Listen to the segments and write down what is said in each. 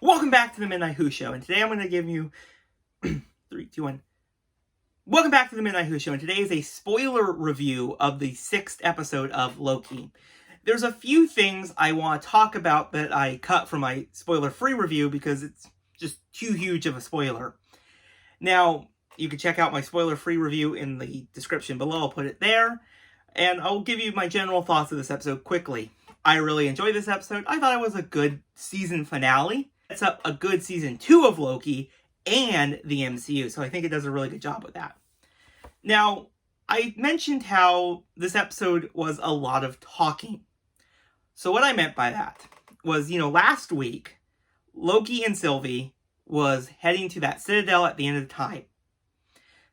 Welcome back to the Midnight Who Show, and today I'm going to give you 3, 2, 1. Welcome back to the Midnight Who Show, and today is a spoiler review of the 6th episode of Loki. There's a few things I want to talk about that I cut from my spoiler-free review because it's just too huge of a spoiler. Now, you can check out my spoiler-free review in the description below. I'll put it there, and I'll give you my general thoughts of this episode quickly. I really enjoyed this episode. I thought it was a good season finale. It's up a good season 2 of Loki and the MCU, so I think it does a really good job with that. Now, I mentioned how this episode was a lot of talking. So what I meant by that was, last week, Loki and Sylvie was heading to that citadel at the end of the time.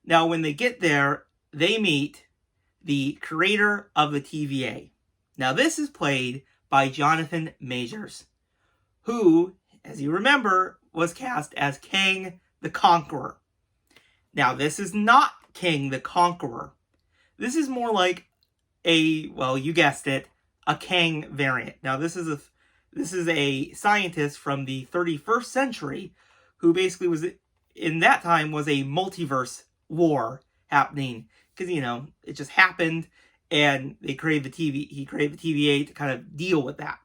Now, when they get there, they meet the creator of the TVA. Now, this is played by Jonathan Majors, who, as you remember, was cast as Kang the Conqueror. Now, this is not Kang the Conqueror. This is more like you guessed it, a Kang variant. Now, this is a scientist from the 31st century who basically was, in that time, was a multiverse war happening. Because, it just happened, and he created the TVA to kind of deal with that.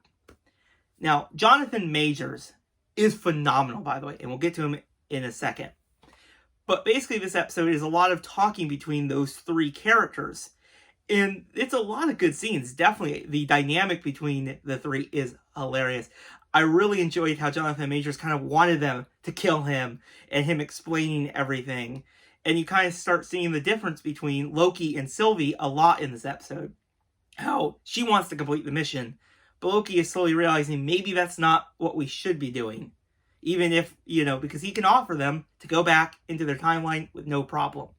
Now, Jonathan Majors is phenomenal, by the way, and we'll get to him in a second. But basically, this episode is a lot of talking between those three characters. And it's a lot of good scenes. Definitely, the dynamic between the three is hilarious. I really enjoyed how Jonathan Majors kind of wanted them to kill him and him explaining everything. And you kind of start seeing the difference between Loki and Sylvie a lot in this episode. How she wants to complete the mission, but Loki is slowly realizing maybe that's not what we should be doing. Even if, because he can offer them to go back into their timeline with no problem.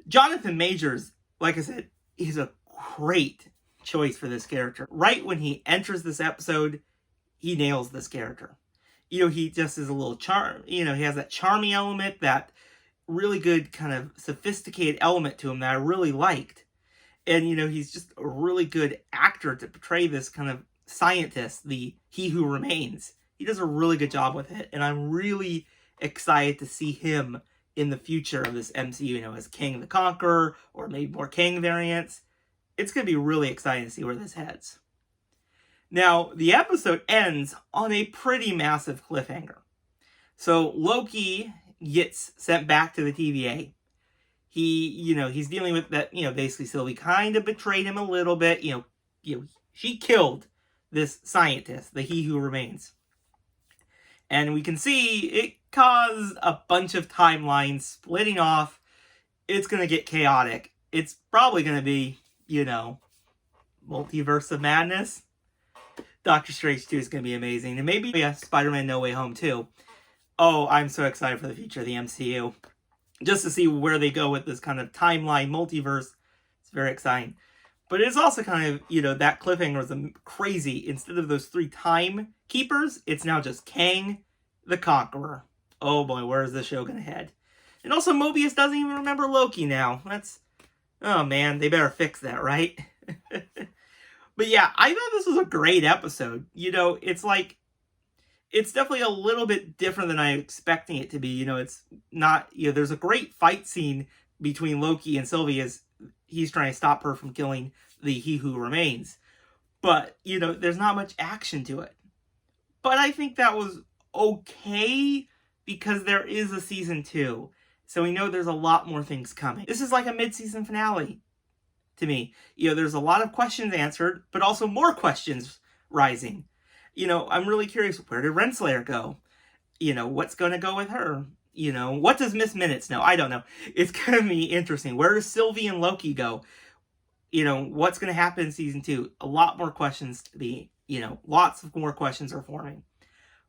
Jonathan Majors, like I said, is a great choice for this character. Right when he enters this episode, he nails this character. He just is a little he has that charming element, that really good kind of sophisticated element to him that I really liked. And, he's just a really good actor to portray this kind of scientist, He Who Remains. He does a really good job with it. And I'm really excited to see him in the future of this MCU, as Kang the Conqueror, or maybe more Kang variants. It's going to be really exciting to see where this heads. Now, the episode ends on a pretty massive cliffhanger. So Loki gets sent back to the TVA. He's dealing with that, basically Sylvie kind of betrayed him a little bit. She killed this scientist, the He Who Remains. And we can see it caused a bunch of timelines splitting off. It's going to get chaotic. It's probably going to be, multiverse of madness. Doctor Strange 2 is going to be amazing. And maybe, Spider-Man No Way Home too. Oh, I'm so excited for the future of the MCU. Just to see where they go with this kind of timeline multiverse. It's very exciting. But it's also kind of, that cliffhanger was crazy. Instead of those 3 time keepers, it's now just Kang the Conqueror. Oh boy, where is this show going to head? And also, Mobius doesn't even remember Loki now. Oh man, they better fix that, right? But yeah, I thought this was a great episode. It's definitely a little bit different than I was expecting it to be. It's not, there's a great fight scene between Loki and Sylvie as he's trying to stop her from killing the He Who Remains. But, there's not much action to it. But I think that was okay because there is a season 2. So we know there's a lot more things coming. This is like a mid-season finale to me. There's a lot of questions answered, but also more questions rising. I'm really curious, where did Renslayer go? What's going to go with her? What does Miss Minutes know? I don't know. It's going to be interesting. Where does Sylvie and Loki go? What's going to happen in season 2? A lot more questions to be, lots of more questions are forming.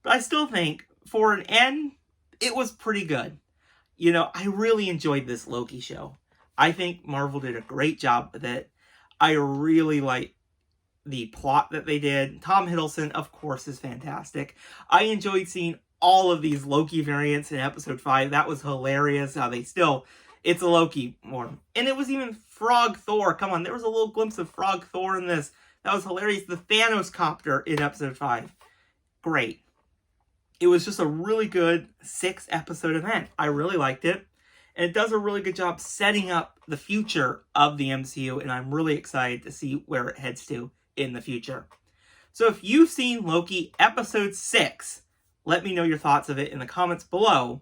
But I still think, for an end, it was pretty good. I really enjoyed this Loki show. I think Marvel did a great job with it. I really like the plot that they did. Tom Hiddleston, of course, is fantastic. I enjoyed seeing all of these Loki variants in episode 5. That was hilarious how it's a Loki form. And it was even Frog Thor. Come on, there was a little glimpse of Frog Thor in this. That was hilarious. The Thanos copter in episode 5. Great. It was just a really good 6-episode event. I really liked it. And it does a really good job setting up the future of the MCU, and I'm really excited to see where it heads to in the future. So if you've seen Loki episode 6, let me know your thoughts of it in the comments below,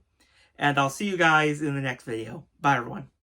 and I'll see you guys in the next video. Bye, everyone.